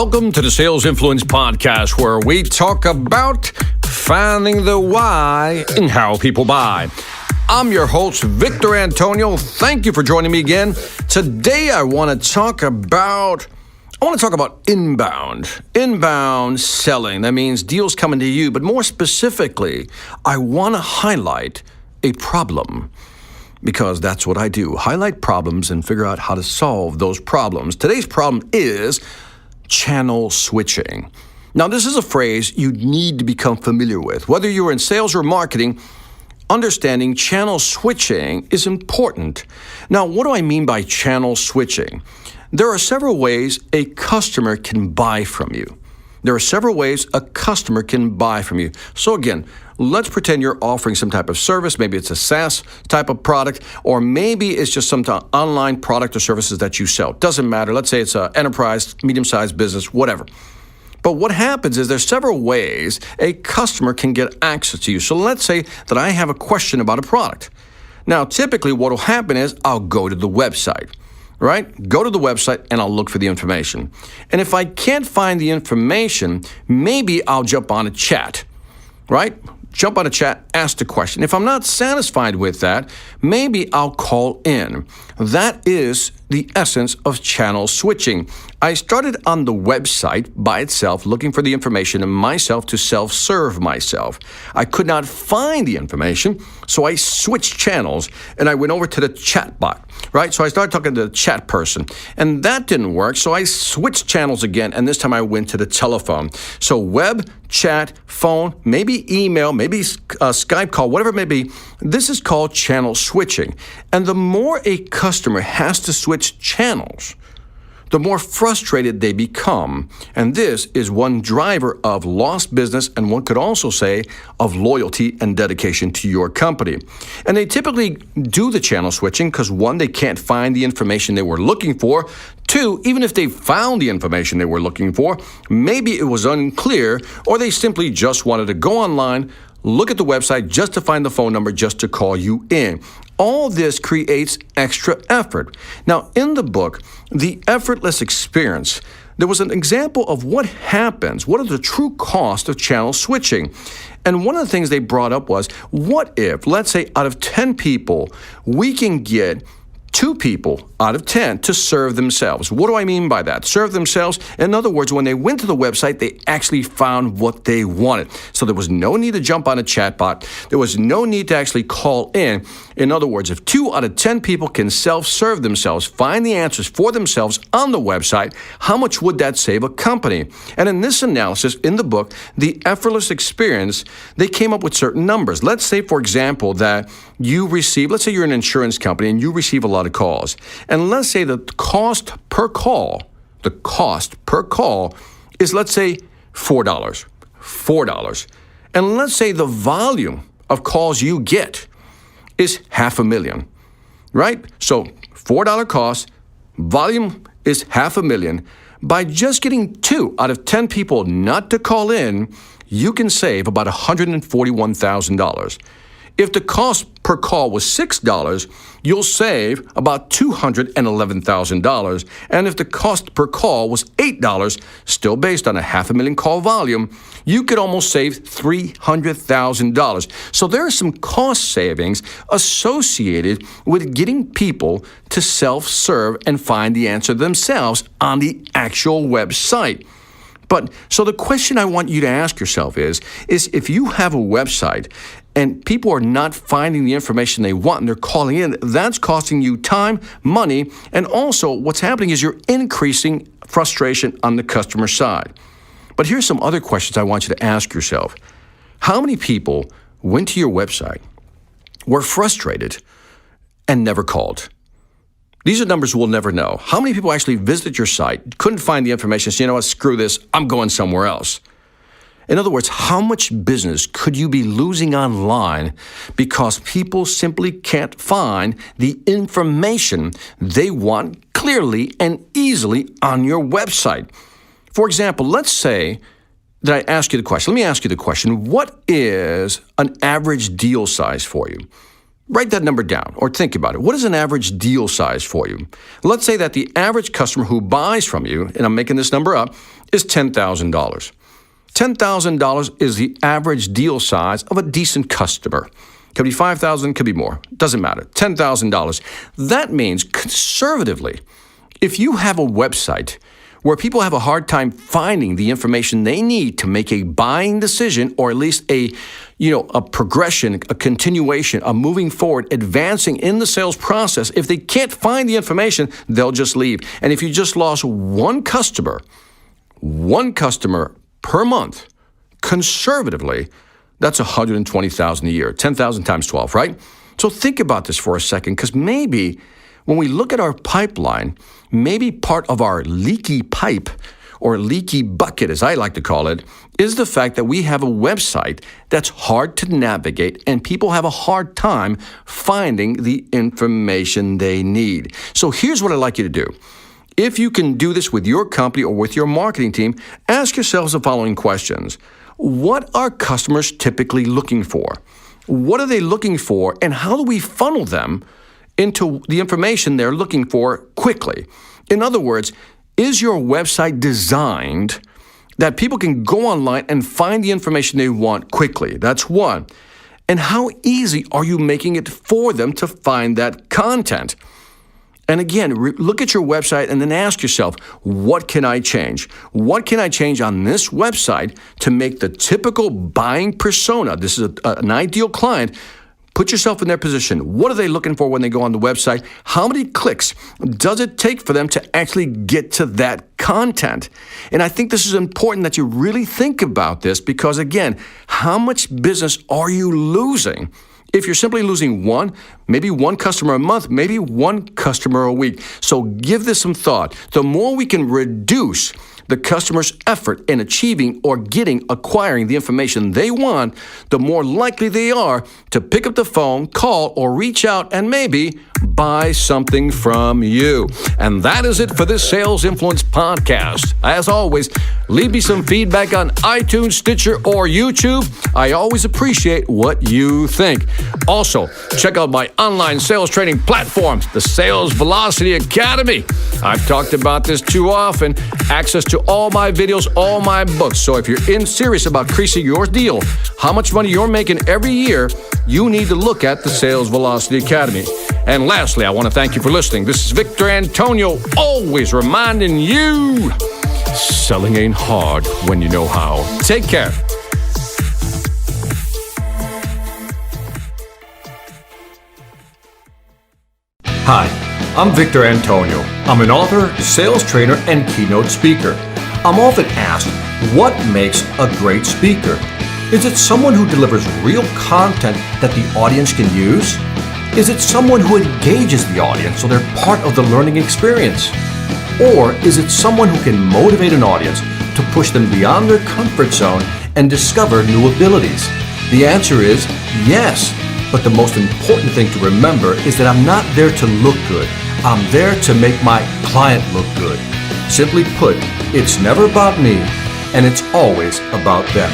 Welcome to the Sales Influence Podcast, where we talk about finding the why in how people buy. I'm your host, Victor Antonio. Thank you for joining me again. Today, I want to talk about inbound selling. That means deals coming to you, but more specifically, I want to highlight a problem, because that's what I do. Highlight problems and figure out how to solve those problems. Today's problem is channel switching. Now, this is a phrase you need to become familiar with. Whether you're in sales or marketing, understanding channel switching is important. Now, what do I mean by channel switching? There are several ways a customer can buy from you. So again, let's pretend you're offering some type of service. Maybe it's a SaaS type of product, or maybe it's just some online product or services that you sell. Doesn't matter. Let's say it's an enterprise, medium-sized business, whatever. But what happens is there's several ways a customer can get access to you. So let's say that I have a question about a product. Now, typically what will happen is I'll go to the website. Right? Go to the website and I'll look for the information. And if I can't find the information, maybe I'll jump on a chat, right? Jump on a chat, ask the question. If I'm not satisfied with that, maybe I'll call in. That is the essence of channel switching. I started on the website by itself, looking for the information and myself to self-serve myself. I could not find the information, so I switched channels and I went over to the chat bot, right? So I started talking to the chat person, and that didn't work, so I switched channels again, and this time I went to the telephone. So web, chat, phone, maybe email, maybe a Skype call, whatever it may be, this is called channel switching. And the more a customer has to switch channels, the more frustrated they become. And this is one driver of lost business, and one could also say of loyalty and dedication to your company. And they typically do the channel switching because, one, they can't find the information they were looking for. Two, even if they found the information they were looking for, maybe it was unclear, or they simply just wanted to go online, look at the website just to find the phone number just to call you in. All this creates extra effort. Now, in the book, The Effortless Experience, there was an example of what happens, what are the true costs of channel switching. And one of the things they brought up was, what if, let's say, out of 10 people, we can get 2 people out of 10 to serve themselves. What do I mean by that? Serve themselves. In other words, when they went to the website, they actually found what they wanted. So there was no need to jump on a chatbot. There was no need to actually call in. In other words, if 2 out of 10 people can self-serve themselves, find the answers for themselves on the website, how much would that save a company? And in this analysis, in the book, The Effortless Experience, they came up with certain numbers. Let's say, for example, that let's say you're an insurance company and you receive a lot of calls. And let's say the cost per call is, let's say, $4. And let's say the volume of calls you get is 500,000, right? So $4 cost, volume is 500,000. By just getting 2 out of 10 people not to call in, you can save about $141,000. If the cost per call was $6, you'll save about $211,000. And if the cost per call was $8, still based on a 500,000 call volume, you could almost save $300,000. So there are some cost savings associated with getting people to self-serve and find the answer themselves on the actual website. But so the question I want you to ask yourself is if you have a website and people are not finding the information they want and they're calling in, that's costing you time, money, and also what's happening is you're increasing frustration on the customer side. But here's some other questions I want you to ask yourself. How many people went to your website, were frustrated, and never called? These are numbers we'll never know. How many people actually visited your site, couldn't find the information, so you know what, screw this, I'm going somewhere else? In other words, how much business could you be losing online because people simply can't find the information they want clearly and easily on your website? For example, let's say that I ask you the question. Let me ask you the question. What is an average deal size for you? Write that number down or think about it. What is an average deal size for you? Let's say that the average customer who buys from you, and I'm making this number up, is $10,000. $10,000 is the average deal size of a decent customer. Could be $5,000, could be more. Doesn't matter. $10,000. That means conservatively, if you have a website where people have a hard time finding the information they need to make a buying decision, or at least a progression, a continuation, a moving forward, advancing in the sales process, if they can't find the information, they'll just leave. And if you just lost one customer per month, conservatively, that's $120,000 a year, 10,000 times 12, right? So think about this for a second, because maybe when we look at our pipeline, maybe part of our leaky pipe, or leaky bucket, as I like to call it, is the fact that we have a website that's hard to navigate and people have a hard time finding the information they need. So here's what I'd like you to do. If you can do this with your company or with your marketing team, ask yourselves the following questions. What are customers typically looking for? What are they looking for, and how do we funnel them into the information they're looking for quickly? In other words, is your website designed that people can go online and find the information they want quickly? That's one. And how easy are you making it for them to find that content? And again, look at your website and then ask yourself, what can I change? What can I change on this website to make the typical buying persona, this is an ideal client, put yourself in their position. What are they looking for when they go on the website? How many clicks does it take for them to actually get to that content? And I think this is important that you really think about this, because again, how much business are you losing if you're simply losing maybe one customer a month, maybe one customer a week? So give this some thought. The more we can reduce the customer's effort in achieving or acquiring the information they want, the more likely they are to pick up the phone, call, or reach out and maybe buy something from you. And that is it for this Sales Influence podcast. As always, leave me some feedback on iTunes, Stitcher, or YouTube. I always appreciate what you think. Also, check out my online sales training platforms, the Sales Velocity Academy. I've talked about this too often. Access to all my videos, all my books. So if you're serious about increasing your deal, how much money you're making every year, you need to look at the Sales Velocity Academy. And lastly, I want to thank you for listening. This is Victor Antonio, always reminding you, selling ain't hard when you know how. Take care. Hi, I'm Victor Antonio. I'm an author, sales trainer, and keynote speaker. I'm often asked, what makes a great speaker? Is it someone who delivers real content that the audience can use? Is it someone who engages the audience so they're part of the learning experience? Or is it someone who can motivate an audience to push them beyond their comfort zone and discover new abilities? The answer is yes. But the most important thing to remember is that I'm not there to look good. I'm there to make my client look good. Simply put, it's never about me, and it's always about them.